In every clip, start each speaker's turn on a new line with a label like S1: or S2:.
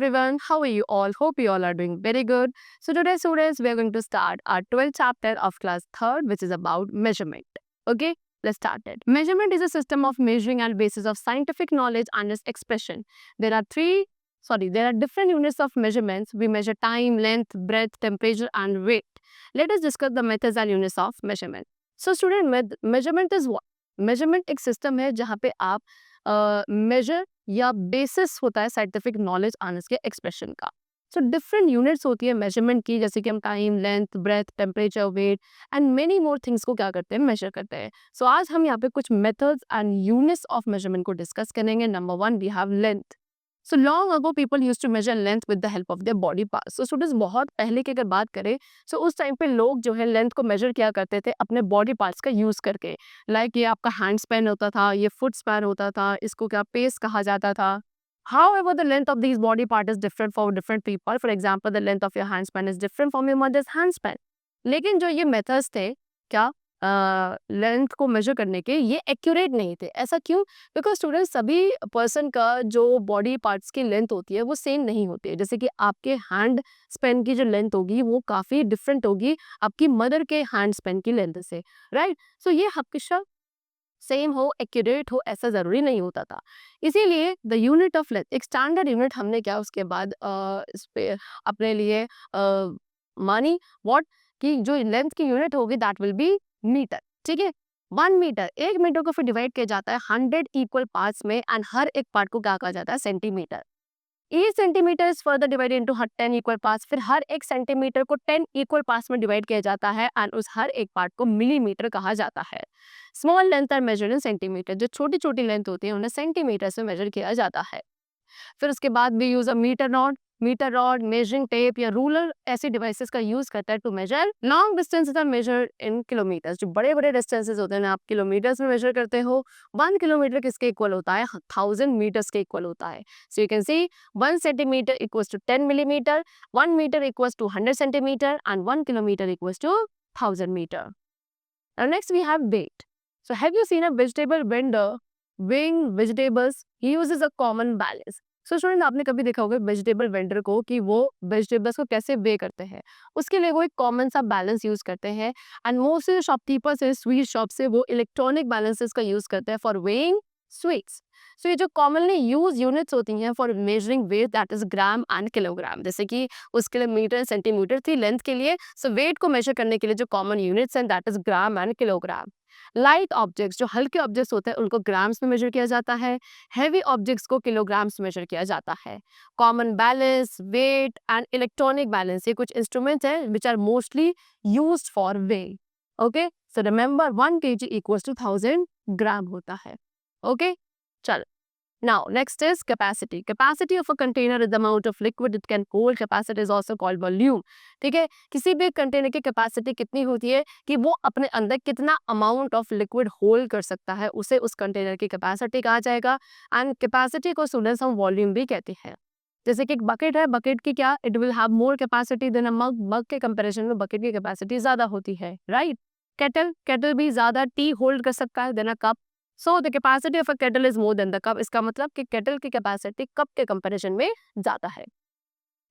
S1: everyone. How are you all? Hope you all are doing very good. So today, students, we are going to start our 12th chapter of class 3rd, which is about measurement. Okay, let's start it. Measurement is a system of measuring and basis of scientific knowledge and its expression. There are different units of measurements. We measure time, length, breadth, temperature, and weight. Let us discuss the methods and units of measurement. So, student, measurement is what? Measurement एक system है जहाँ पे आप measure या basis होता है scientific knowledge आने के एक्सप्रेशन का. सो डिफरेंट यूनिट्स होती है मेजरमेंट की, जैसे कि हम time, length, breadth, temperature, weight and many more things को क्या करते हैं, मेजर करते हैं. सो आज हम यहाँ पे कुछ methods and units of measurement को डिस्कस करेंगे. Number 1 we have length. So long ago people use to measure length with the help of their body parts. So students, बहुत पहले की अगर बात करें सो उस टाइम पे लोग जो है लेंथ को मेजर किया करते थे अपने बॉडी पार्ट्स का यूज करके. लाइक ये आपका हैंड स्पैन होता था, ये फुट स्पैन होता था, इसको क्या पेस कहा जाता था. However, the length of these body part is different for different people. For example, the length of your hand span is different from your mother's hand span. लेकिन जो ये मेथड्स थे क्या लेंथ को मेजर करने के, ये एक्यूरेट नहीं थे. ऐसा क्यों? बिकॉज स्टूडेंट्स, सभी पर्सन का जो बॉडी पार्ट्स की लेंथ होती है वो सेम नहीं होती है. जैसे कि आपके हैंड स्पेन की जो लेंथ होगी वो काफ़ी डिफरेंट होगी आपकी मदर के हैंड स्पेन की लेंथ से, राइट. सो ये हमेशा सेम हो, एक्यूरेट हो, ऐसा ज़रूरी नहीं होता था. इसीलिए द यूनिट ऑफ लेंथ, एक स्टैंडर्ड यूनिट हमने क्या उसके बाद इस पे अपने लिए मानी व्हाट, कि जो लेंथ की यूनिट होगी दैट विल बी मीटर. ठीक है, 1 मीटर, 1 मीटर को फिर डिवाइड किया जाता है 100 इक्वल पार्ट्स में एंड हर एक पार्ट को क्या कहा जाता है, centimetre. Each centimetre is further divided into 10 equal parts. फिर हर एक सेंटीमीटर को 10 इक्वल पार्ट्स में डिवाइड किया जाता है एंड उस हर एक पार्ट को मिलीमीटर कहा जाता है. Small length are measured in centimetre. जो छोटी छोटी लेंथ होती है उन्हें सेंटीमीटर से मेजर किया जाता है. फिर उसके बाद भी use a metre rod, measuring tape या रूलर ऐसी डिवाइसेस का यूज करता है to measure long distances are measured in kilometres. जो बड़े बड़े डिस्टेंसेस होते हैं ना, आप किलोमीटर्स में मेजर करते हो. 1 किलोमीटर किसके इक्वल होता है, 1000 मीटर्स के इक्वल होता है. So you can see 1 centimetre equals to 10 millimetre, 1 metre equals to 100 centimetre and 1 kilometre equals to 1000 metre. Now next we have weight. So have you seen a vegetable vendor weighing vegetables? He uses a common balance. So student, आपने कभी देखा होगा vegetable vendor को कि वो vegetables को कैसे वे करते हैं. उसके लिए वो एक कॉमन सा बैलेंस यूज करते हैं एंड मोस्ट शॉपकीपर्स है स्वीट शॉप से वो इलेक्ट्रॉनिक बैलेंसेस का यूज करते हैं फॉर वेइंग स्वीट्स. सो ये जो कॉमनली यूज यूनिट्स होती हैं for measuring weight that is gram and kilogram. जैसे कि उसके लिए मीटर सेंटीमीटर थी लेंथ के लिए. सो वेट को मेजर करने के लिए जो कॉमन यूनिट्स हैं that is gram and kilogram. Light objects, जो हल्के ऑब्जेक्ट्स होते हैं उनको ग्राम्स में मेजर किया जाता है. हैवी ऑब्जेक्ट्स को किलोग्राम्स में मेजर किया जाता है. Common balance, weight and electronic balance, ये कुछ इंस्ट्रूमेंट्स हैं which are mostly used for weigh. Okay, so remember 1 kg equals to 1000 gram होता है. ओके, चलो. Now, next is capacity. Capacity of a container is the amount of liquid it can hold. Capacity is also called volume. ठीक है, किसी भी container की capacity कितनी होती है कि वो अपने अंदर कितना अमाउंट ऑफ लिक्विड होल्ड कर सकता है, उसे उस कंटेनर की कैपेसिटी कहा जाएगा. एंड कैपेसिटी को स्टूडेंट्स हम वॉल्यूम भी कहते हैं. जैसे कि एक बकेट है, बकेट की क्या, it will have more capacity than a mug. Mug के कंपैरिजन में बकेट की कैपेसिटी ज्यादा होती है, राइट. केटल भी ज्यादा टी होल्ड कर सकता है than a cup. So the capacity of a kettle is more than the cup. इसका मतलब कि केटल की कैपेसिटी कप के कंपैरिजन में ज्यादा है.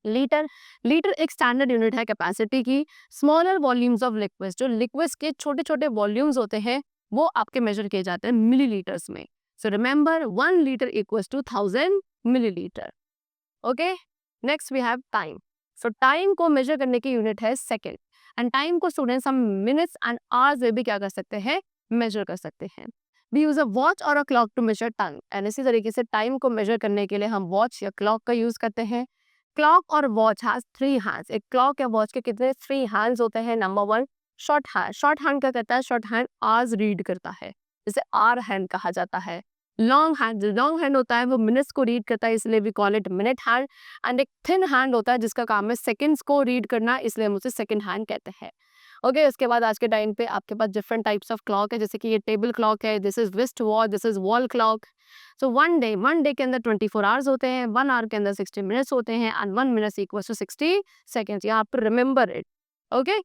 S1: लीटर एक स्टैंडर्ड यूनिट है कैपेसिटी की. स्मॉलर वॉल्यूम्स ऑफ लिक्विड्स, जो लिक्विड्स के छोटे छोटे वॉल्यूम्स होते हैं वो आपके मेजर किए जाते हैं मिलीलीटर्स में. So remember 1 litre equals to 1000 millilitre. Okay, next we have time. So time को मेजर करने की यूनिट है सेकेंड. एंड टाइम को स्टूडेंट्स हम मिनट्स एंड आवर्स में भी क्या कर सकते हैं, मेजर कर सकते हैं. We use a watch or a clock to measure time. And इसी तरीके से टाइम को मेजर करने के लिए हम वॉच या क्लॉक का यूज करते हैं. क्लॉक और वॉच हैज 3 हैंड्स. एक क्लॉक या वॉच के कितने 3 हैंड्स होते हैं. Number 1 short hand. Short hand क्या करता है, शॉर्ट हैंड आवर्स रीड करता है, जिसे आर हैंड कहा जाता है. लॉन्ग हैंड, जो लॉन्ग हैंड होता है वो मिनट्स को रीड करता है, इसलिए we call it minute hand. And एक थिन हैंड होता है जिसका काम है सेकंड्स को रीड करना, इसलिए हम उसे सेकंड हैंड कहते हैं. ओके, उसके बाद आज के टाइम पे आपके पास डिफरेंट टाइप्स ऑफ क्लॉक है. जैसे कि ये टेबल क्लॉक है, this is wrist watch, this is wall clock. So one day के अंदर 24 आवर्स होते हैं, 1 आवर के अंदर 60 मिनट्स होते हैं and 1 minute equals to 60 seconds. यहाँ पर remember it. Okay,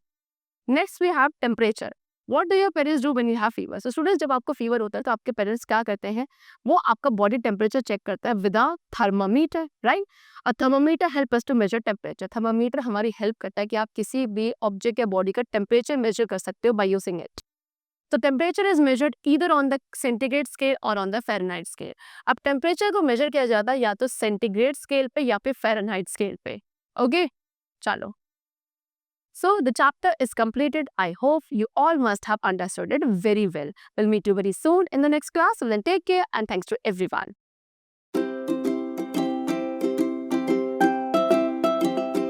S1: next we have temperature. What do your parents do when you have fever? So students, जब आपको फीवर होता है तो आपके पेरेंट्स क्या करते हैं, वो आपका बॉडी टेम्परेचर चेक करता है with a thermometer, right? A thermometer help us to measure temperature. Thermometer हमारी हेल्प करता है कि आप किसी भी ऑब्जेक्ट या बॉडी का टेम्परेचर मेजर कर सकते हो बाय यूजिंग इट। तो temperature is measured either on the centigrade scale और ऑन द फ़ारेनहाइट स्केल। अब टेम्परेचर को मेजर किया जाता है या तो सेंटीग्रेड स्केल पे या फिर फ़ारेनहाइट स्केल पे। ओके, चलो। So the chapter is completed. I hope you all must have understood it very well. We'll meet you very soon in the next class. Well, then take care and thanks to everyone.